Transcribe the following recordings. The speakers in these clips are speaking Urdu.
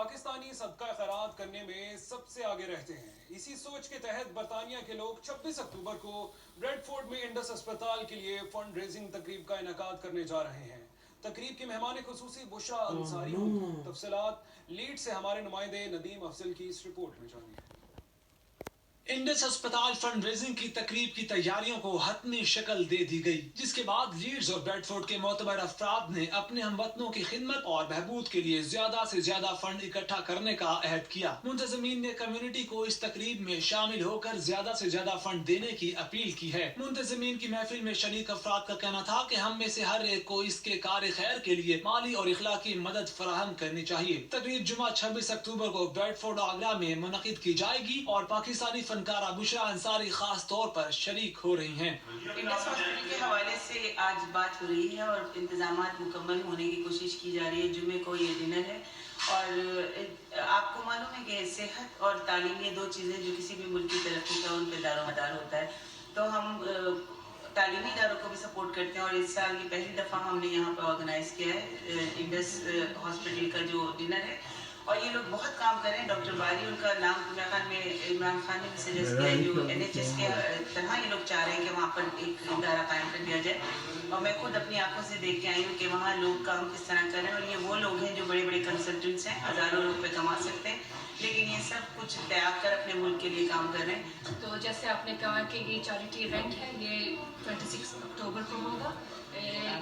پاکستانی صدقہ خیرات کرنے میں سب سے آگے رہتے ہیں. اسی سوچ کے تحت برطانیہ کے لوگ 26 اکتوبر کو بریڈ فورڈ میں انڈس اسپتال کے لیے فنڈ ریزنگ تقریب کا انعقاد کرنے جا رہے ہیں. تقریب کے مہمان خصوصی بشرا انصاری ہوں. تفصیلات لیڈ سے ہمارے نمائندے ندیم افضل کی اس رپورٹ میں جانیے. انڈس اسپتال فنڈ ریزنگ کی تقریب کی تیاریوں کو حتمی شکل دے دی گئی، جس کے بعد لیڈز اور بریڈ فورڈ کے معتبر افراد نے اپنے ہم وطنوں کی خدمت اور بہبود کے لیے زیادہ سے زیادہ فنڈ اکٹھا کرنے کا عہد کیا. منتظمین نے کمیونٹی کو اس تقریب میں شامل ہو کر زیادہ سے زیادہ فنڈ دینے کی اپیل کی ہے. منتظمین کی محفل میں شریک افراد کا کہنا تھا کہ ہم میں سے ہر ایک کو اس کے کار خیر کے لیے مالی اور اخلاقی مدد فراہم کرنی چاہیے. تقریب جمعہ 26 اکتوبر کو بریڈ فورڈ آگرہ میں منعقد کی جائے گی اور پاکستانی فنکارہ بشرا انصاری خاص طور پر شریک ہو رہی ہیں. انڈس ہاسپٹل کے حوالے سے آج بات ہو رہی ہے اور انتظامات مکمل ہونے کی کوشش کی جا رہی ہے. جمعے کو یہ ڈنر ہے اور آپ کو معلوم ہے کہ صحت اور تعلیم یہ دو چیزیں جو کسی بھی ملک کی ترقی کا ان پہ دار و مدار ہوتا ہے. تو ہم تعلیمی اداروں کو بھی سپورٹ کرتے ہیں اور اس سال یہ پہلی دفعہ ہم نے یہاں پہ آرگنائز کیا ہے انڈس ہاسپٹل کا جو ڈنر ہے. اور یہ لوگ بہت کام کر رہے ہیں. ڈاکٹر باری ان کا نام میرے خیال میں عمران خان نے بھی سجیسٹ کیا ہے. جو NHS کے طرح یہ لوگ چاہ رہے ہیں کہ وہاں پر ایک ادارہ قائم کر دیا جائے. اور میں خود اپنی آنکھوں سے دیکھ کے آئی ہوں کہ وہاں لوگ کام کس طرح کر رہے ہیں. اور یہ وہ لوگ ہیں جو بڑے بڑے کنسلٹنٹس ہیں، ہزاروں روپے کما سکتے ہیں، لیکن یہ سب کچھ تیار کر اپنے ملک کے لیے کام کر رہے ہیں. تو جیسے آپ نے کہا کہ یہ چیریٹی ایونٹ ہے، یہ 26 اکتوبر کو ہوگا.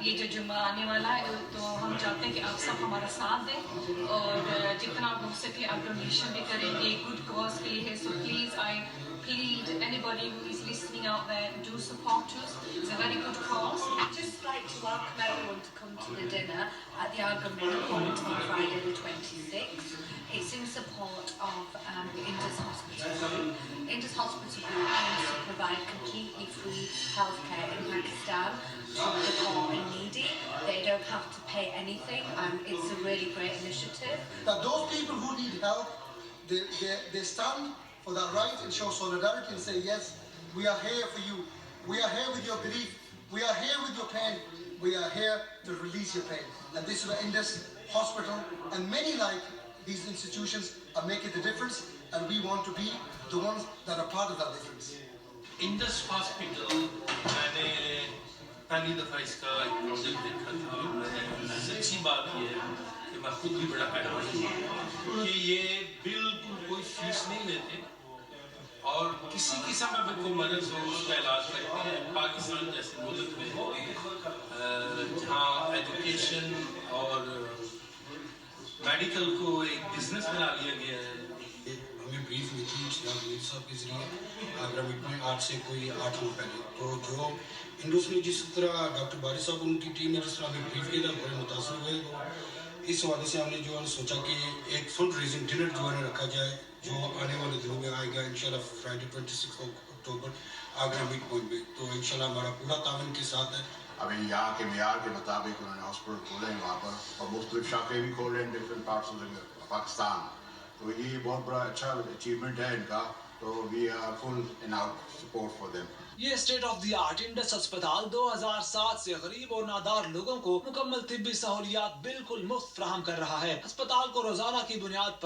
یہ جو جمعہ آنے والا ہے، تو ہم چاہتے ہیں کہ آپ سب ہمارا ساتھ دیں اور جتنا ہو سکے آپ ڈونیشن بھی کریں گے. گڈ کاز کے لیے ہے. So please I plead anybody who is listening out there, do support us. It's a very good cause. I'd just like to welcome everyone to come to the dinner at the Agra Midpoint on Friday the 26th. It's in support of Indus Hospital. Indus Hospital Group aims to provide completely free healthcare in Pakistan to the poor and needy. They don't have to pay anything, and it's a really great initiative. That those people who need help, they stand for that right and show solidarity and say, yes, we are here for you. We are here with your grief. We are here with your pain. We are here to release your pain. And this is where Indus Hospital and many like these institutions are making the difference, and we want to be the ones that are part of that difference. Indus Hospital, میں نے پہلی دفعہ اس کا ایک پروجیکٹ دیکھا تھا. میں سچی بات یہ ہے کہ میں خود بھی بڑا حیران ہوں کہ یہ بالکل کوئی فیس نہیں لیتے اور کسی قسم کا بھی کوئی مرض ہو اس کا علاج کرتے ہیں. پاکستان جیسے ملک میں جہاں ایجوکیشن اور میڈیکل کو ایک بزنس بنا لیا گیا ہے. ہمیں بریف ہوئی تھی جناب میر صاحب کے ذریعے آگرہ میٹ میں آج سے کوئی 8 روز پہلے. تو جو انڈوس نے جس طرح ڈاکٹر باری صاحب ان کی ٹیم نے جس طرح ہمیں بریف کیا تھا بڑے متاثر ہوئے. تو اس حوالے سے ہم نے جو ہے سوچا کہ ایک فنڈ ریزنگ ڈنر جو ہے رکھا جائے جو آنے والے دنوں میں آئے گا انشاءاللہ فرائیڈے 26 اکتوبر آگرہ میٹ پوائنٹ پہ. تو انشاءاللہ ہمارا پورا تعاون کے ساتھ ہے. ابھی یہاں کے معیار کے مطابق انہوں نے ہاسپٹل کھولے ہیں وہاں پر اور مختلف شاخیں بھی کھول رہے ہیں ڈفرینٹ پارٹس آف پاکستان. تو یہ بہت بڑا اچھا اچیومنٹ ہے ان کا. تو we are full in our support for them. یہ state of the art Indus اسپتال 2007 سے غریب اور نادار لوگوں کو مکمل طبی سہولیات بالکل مفت فراہم کر رہا ہے. اسپتال کو روزانہ کی بنیاد پر